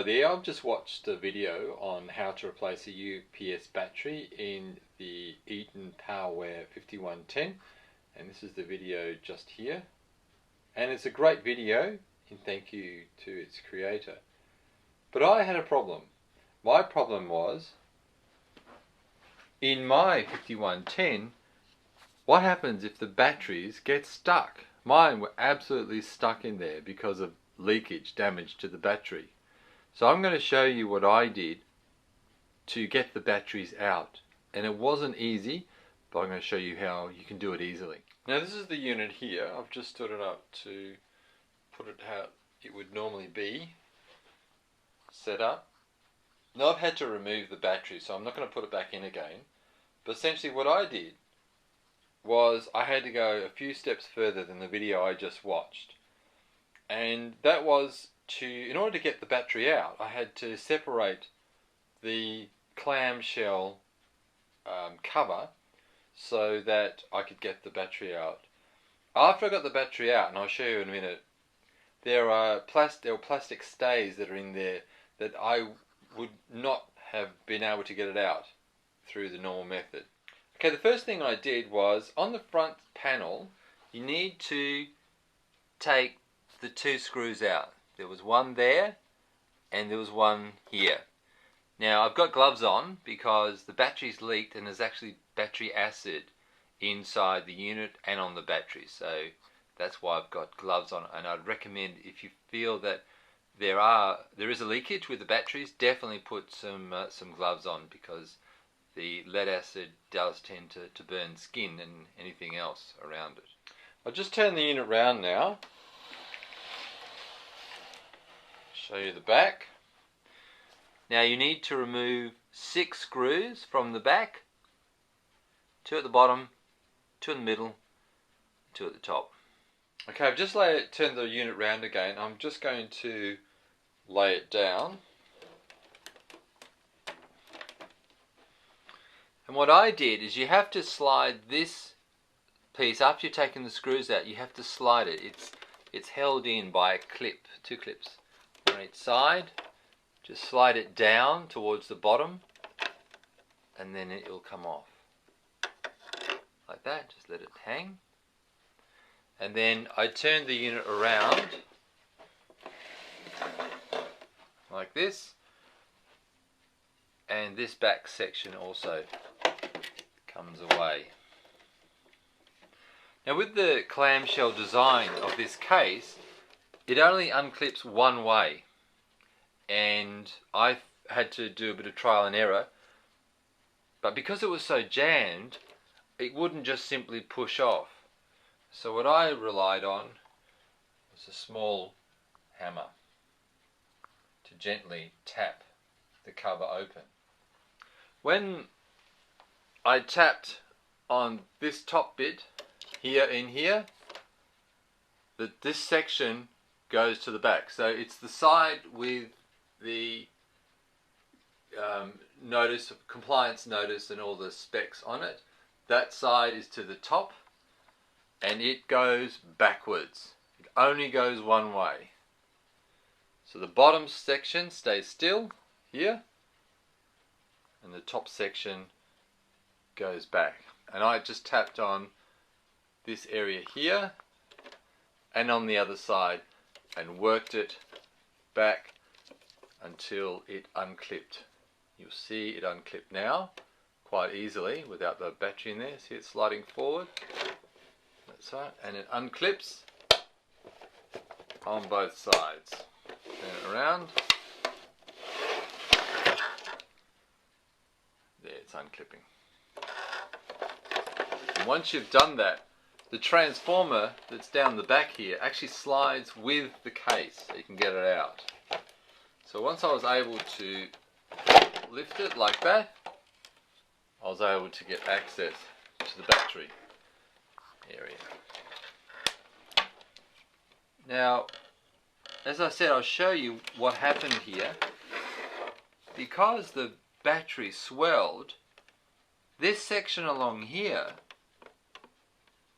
Hello there, I've just watched a video on how to replace a UPS battery in the Eaton Powerware 5110, and this is the video just here, and it's a great video and thank you to its creator. But I had a problem. My problem was, in my 5110, what happens if the batteries get stuck? Mine were absolutely stuck in there because of leakage, damage to the battery. So I'm going to show you what I did to get the batteries out. And it wasn't easy, but I'm going to show you how you can do it easily. Now this is the unit here. I've just stood it up to put it how it would normally be set up. Now I've had to remove the battery, so I'm not going to put it back in again. But essentially what I did was I had to go a few steps further than the video I just watched. And that was in order to get the battery out, I had to separate the clamshell cover so that I could get the battery out. After I got the battery out, and I'll show you in a minute, there were plastic stays that are in there that I would not have been able to get it out through the normal method. Okay, the first thing I did was, on the front panel, you need to take the two screws out. There was one there and there was one here. Now I've got gloves on because the battery's leaked and there's actually battery acid inside the unit and on the battery, so that's why I've got gloves on. And I'd recommend, if you feel that there is a leakage with the batteries, definitely put some gloves on, because the lead acid does tend to burn skin and anything else around it. I'll just turn the unit round now. Show you the back. Now you need to remove 6 screws from the back, 2 at the bottom, 2 in the middle, 2 at the top. Okay, I've just turned the unit round again. I'm just going to lay it down. And what I did is, you have to slide this piece, after you've taken the screws out, you have to slide it. It's held in by a clip, 2 clips on each side. Just slide it down towards the bottom and then it will come off. Like that, just let it hang. And then I turn the unit around like this, and this back section also comes away. Now with the clamshell design of this case, it only unclips one way, and I had to do a bit of trial and error, but because it was so jammed, it wouldn't just simply push off. So what I relied on was a small hammer to gently tap the cover open. When I tapped on this top bit here in here, this section goes to the back. So it's the side with the compliance notice and all the specs on it. That side is to the top, and it goes backwards. It only goes one way. So the bottom section stays still here, and the top section goes back. And I just tapped on this area here and on the other side and worked it back until it unclipped. You'll see it unclipped now quite easily without the battery in there. See it sliding forward? That's right. And it unclips on both sides. Turn it around. There, it's unclipping. And once you've done that, the transformer that's down the back here actually slides with the case, so you can get it out. So once I was able to lift it like that, I was able to get access to the battery area. Now, as I said, I'll show you what happened here. Because the battery swelled, this section along here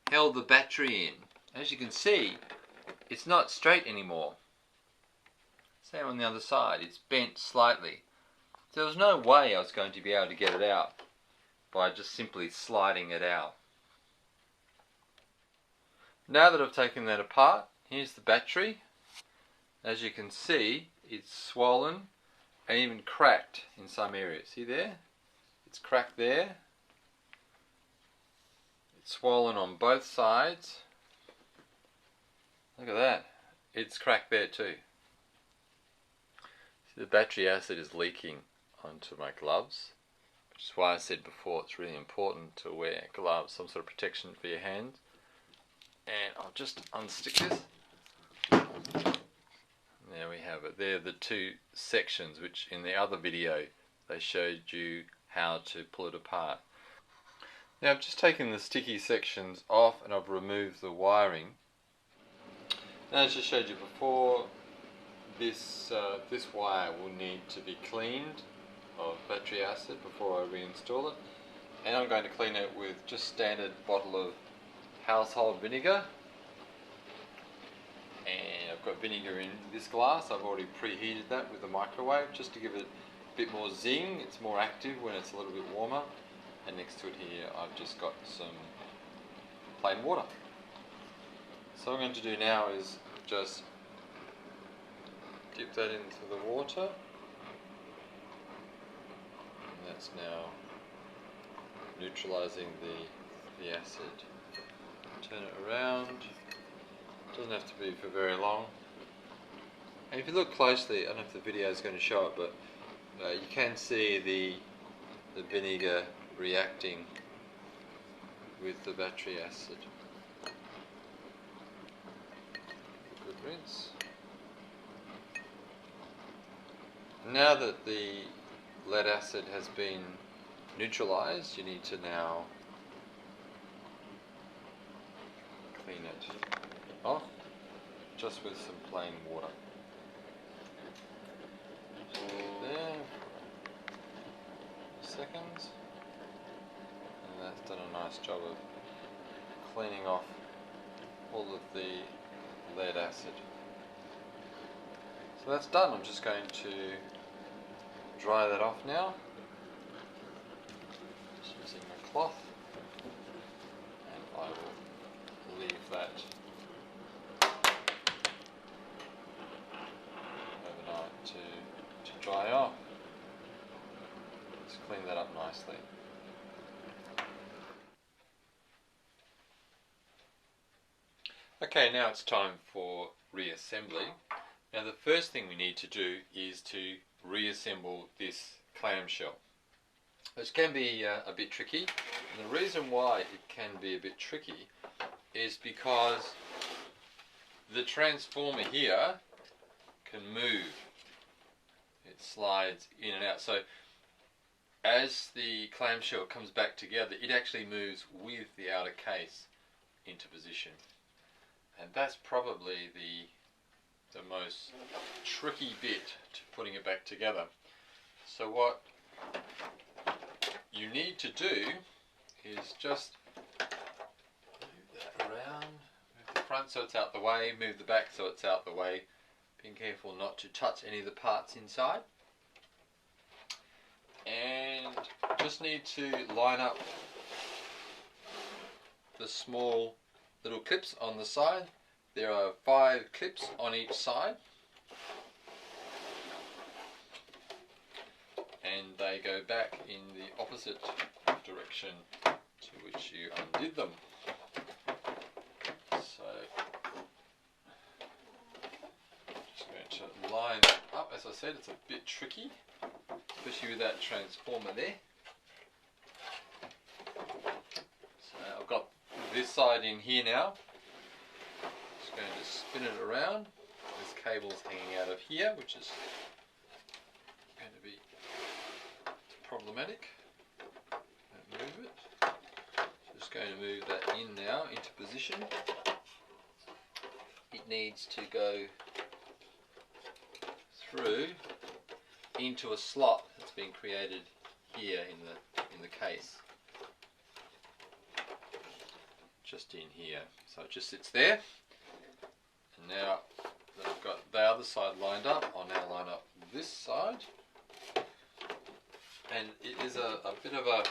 held the battery in. As you can see, it's not straight anymore. Same on the other side, it's bent slightly. So there was no way I was going to be able to get it out by just simply sliding it out. Now that I've taken that apart, here's the battery. As you can see, it's swollen and even cracked in some areas. See there? It's cracked there. It's swollen on both sides. Look at that. It's cracked there too. See, the battery acid is leaking onto my gloves, which is why I said before it's really important to wear gloves, some sort of protection for your hands. And I'll just unstick this. There we have it. They're the two sections which in the other video they showed you how to pull it apart. Now I've just taken the sticky sections off and I've removed the wiring. Now, as I showed you before, this wire will need to be cleaned of battery acid before I reinstall it. And I'm going to clean it with just standard bottle of household vinegar. And I've got vinegar in this glass. I've already preheated that with the microwave just to give it a bit more zing. It's more active when it's a little bit warmer. And next to it here I've just got some plain water. So what I'm going to do now is just dip that into the water. And that's now neutralizing the acid. Turn it around. Doesn't have to be for very long. And if you look closely, I don't know if the video is going to show it, but you can see the vinegar reacting with the battery acid. Good rinse. Now that the lead acid has been neutralized, you need to now clean it off just with some plain water. Just there for seconds, and that's done a nice job of cleaning off all of the lead acid. So that's done. I'm just going to dry that off now, just using a cloth, and I will leave that overnight to dry off. Let's clean that up nicely. Okay, now it's time for reassembly. Now the first thing we need to do is to reassemble this clamshell, which can be a bit tricky. And the reason why it can be a bit tricky is because the transformer here can move. It slides in and out. So as the clamshell comes back together, it actually moves with the outer case into position. And that's probably the most tricky bit to putting it back together. So what you need to do is just move that around, move the front so it's out the way, move the back so it's out the way, being careful not to touch any of the parts inside. And just need to line up the small little clips on the side. There are 5 clips on each side, and they go back in the opposite direction to which you undid them. So just going to line up. As I said, it's a bit tricky, especially with that transformer there. So I've got this side in here now. Just going to spin it around. This cable's hanging out of here, which is going to be problematic. Don't move it. Just going to move that in now into position. It needs to go through into a slot that's been created here in the case. Just in here. So it just sits there. And now that I've got the other side lined up, I'll now line up this side. And it is a bit of a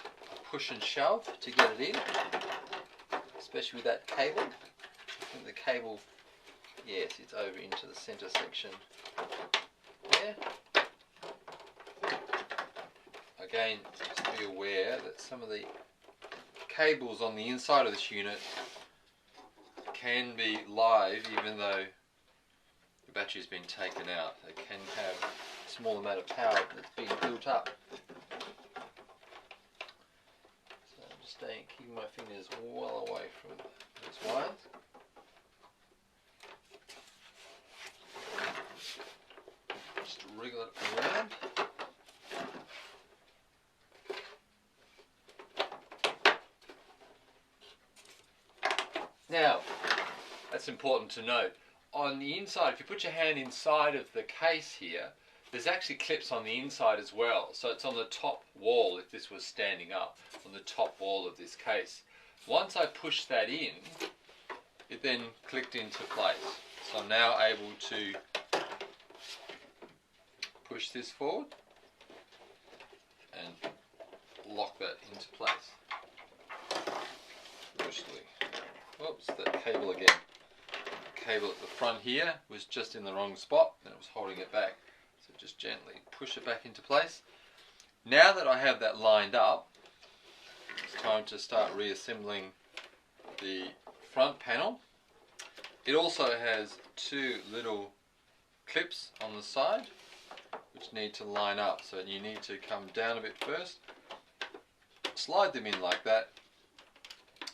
push and shove to get it in, especially with that cable. I think the cable, yes, it's over into the center section there. Again, just be aware that some of the cables on the inside of this unit can be live even though the battery's been taken out. They can have a small amount of power that's being built up. So I'm just keeping my fingers well away from those wires. Just wriggle it around. Now, that's important to note. On the inside, if you put your hand inside of the case here, there's actually clips on the inside as well. So it's on the top wall, if this was standing up, on the top wall of this case. Once I push that in, it then clicked into place. So I'm now able to push this forward and lock that into place. Mostly. Oops, that cable again. The cable at the front here was just in the wrong spot and it was holding it back. So just gently push it back into place. Now that I have that lined up, it's time to start reassembling the front panel. It also has two little clips on the side which need to line up. So you need to come down a bit first, slide them in like that.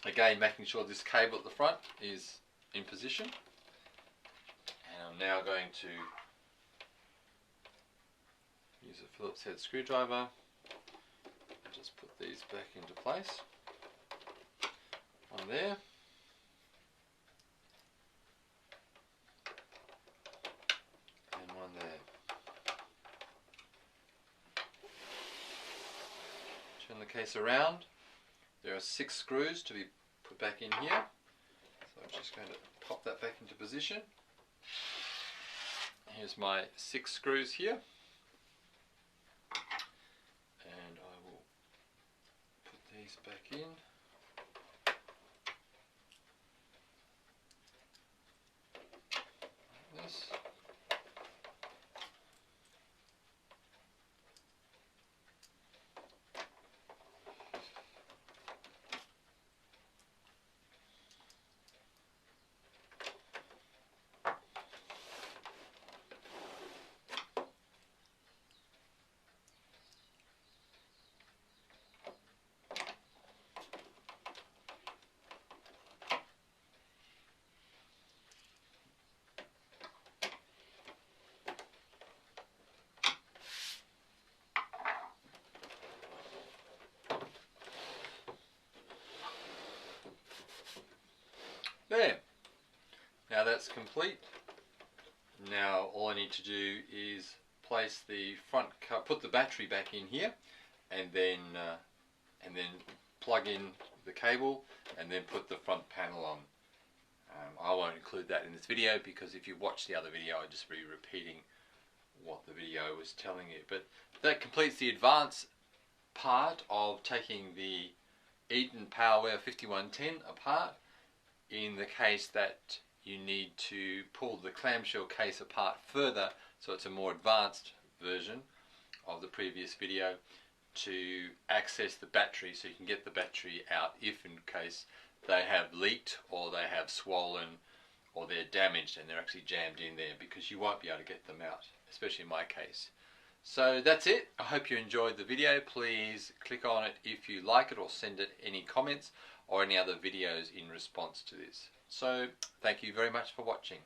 Again, making sure this cable at the front is in position. And I'm now going to use a Phillips head screwdriver and just put these back into place. One there. And one there. Turn the case around. There are 6 screws to be put back in here, so I'm just going to pop that back into position. Here's my 6 screws here, and I will put these back in. Like this. There. Now that's complete. Now all I need to do is place the front cover, put the battery back in here, and then plug in the cable, and then put the front panel on. I won't include that in this video because if you watch the other video, I'd just be repeating what the video was telling you. But that completes the advanced part of taking the Eaton Powerware 5110 apart. In the case that you need to pull the clamshell case apart further, so it's a more advanced version of the previous video, to access the battery so you can get the battery out if in case they have leaked or they have swollen or they're damaged and they're actually jammed in there, because you won't be able to get them out, especially in my case. So that's it. I hope you enjoyed the video. Please click on it if you like it, or send it any comments or any other videos in response to this. So thank you very much for watching.